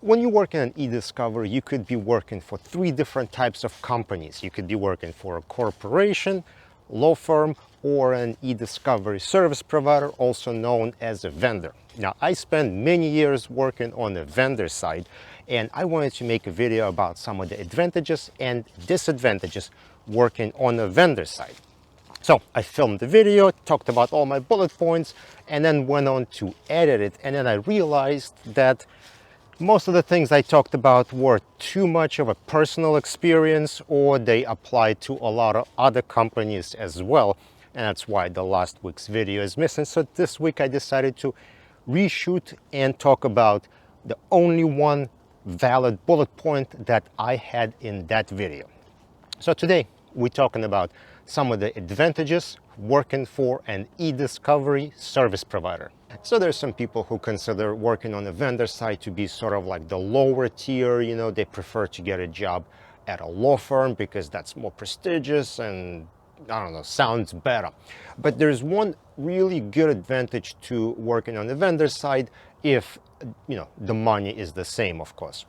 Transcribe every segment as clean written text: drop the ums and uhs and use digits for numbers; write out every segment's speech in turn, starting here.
When you work in an e-discovery, you could be working for three different types of companies. You could be working for a corporation, law firm, or an e-discovery service provider, also known as a vendor. Now, I spent many years working on the vendor side, and I wanted to make a video about some of the advantages and disadvantages working on the vendor side. So I filmed the video, talked about all my bullet points, and then went on to edit it. And then I realized that most of the things I talked about were too much of a personal experience, or they apply to a lot of other companies as well. And that's why the last week's video is missing. So this week I decided to reshoot and talk about the only one valid bullet point that I had in that video. So today we're talking about some of the advantages working for an e-discovery service provider. So there's some people who consider working on the vendor side to be sort of like the lower tier, they prefer to get a job at a law firm because that's more prestigious and, I don't know, sounds better. But there's one really good advantage to working on the vendor side if, the money is the same, of course.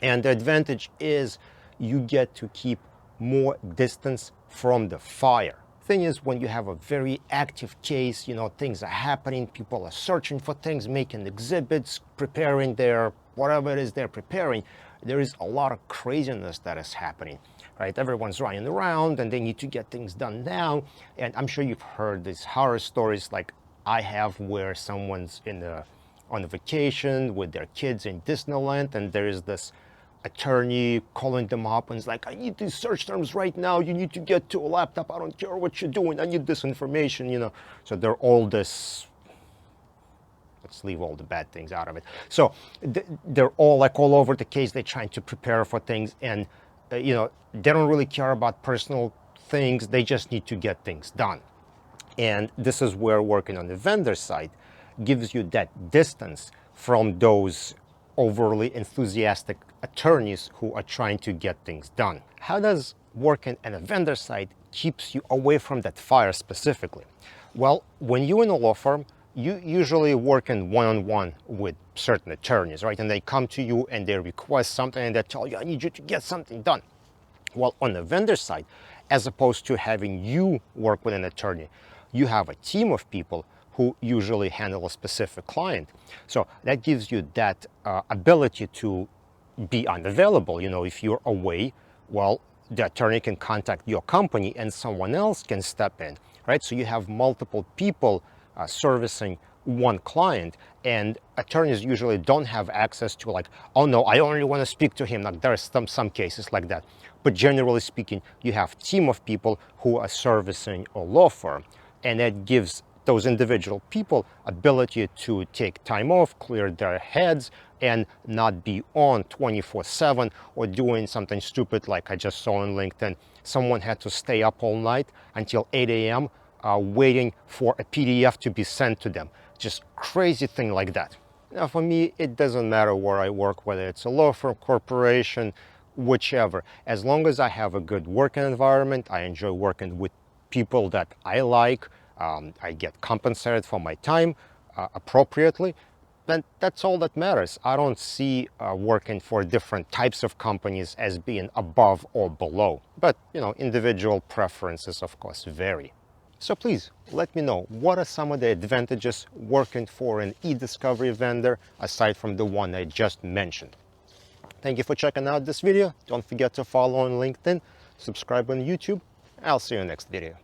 And the advantage is you get to keep more distance from the fire. Thing is, when you have a very active case, things are happening, people are searching for things, making exhibits, preparing their whatever it is they're preparing, there is a lot of craziness that is happening, right? Everyone's running around and they need to get things done now. And I'm sure you've heard these horror stories like I have, where someone's on a vacation with their kids in Disneyland, and there is this attorney calling them up and it's like, I need these search terms right now, you need to get to a laptop, I don't care what you're doing, I need this information, So they're all this, let's leave all the bad things out of it. So they're all like all over the case, they're trying to prepare for things, and they don't really care about personal things, they just need to get things done. And this is where working on the vendor side gives you that distance from those overly enthusiastic attorneys who are trying to get things done. How does working at a vendor side keeps you away from that fire specifically? Well, when you're in a law firm, you usually work in one-on-one with certain attorneys, right? And they come to you and they request something and they tell you, I need you to get something done. Well, on the vendor side, as opposed to having you work with an attorney, you have a team of people who usually handle a specific client. So that gives you that ability to be unavailable. If you're away, well, the attorney can contact your company and someone else can step in, right? So you have multiple people servicing one client, and attorneys usually don't have access to like, oh no, I only want to speak to him. Like, there are some cases like that. But generally speaking, you have a team of people who are servicing a law firm, and that gives those individual people ability to take time off, clear their heads, and not be on 24/7 or doing something stupid like I just saw on LinkedIn. Someone had to stay up all night until 8 a.m. Waiting for a PDF to be sent to them. Just crazy thing like that. Now, for me, it doesn't matter where I work, whether it's a law firm, corporation, whichever. As long as I have a good working environment, I enjoy working with people that I like, I get compensated for my time appropriately, then that's all that matters. I don't see working for different types of companies as being above or below. But, individual preferences, of course, vary. So please let me know, what are some of the advantages working for an e-discovery vendor aside from the one I just mentioned? Thank you for checking out this video. Don't forget to follow on LinkedIn, subscribe on YouTube. I'll see you in the next video.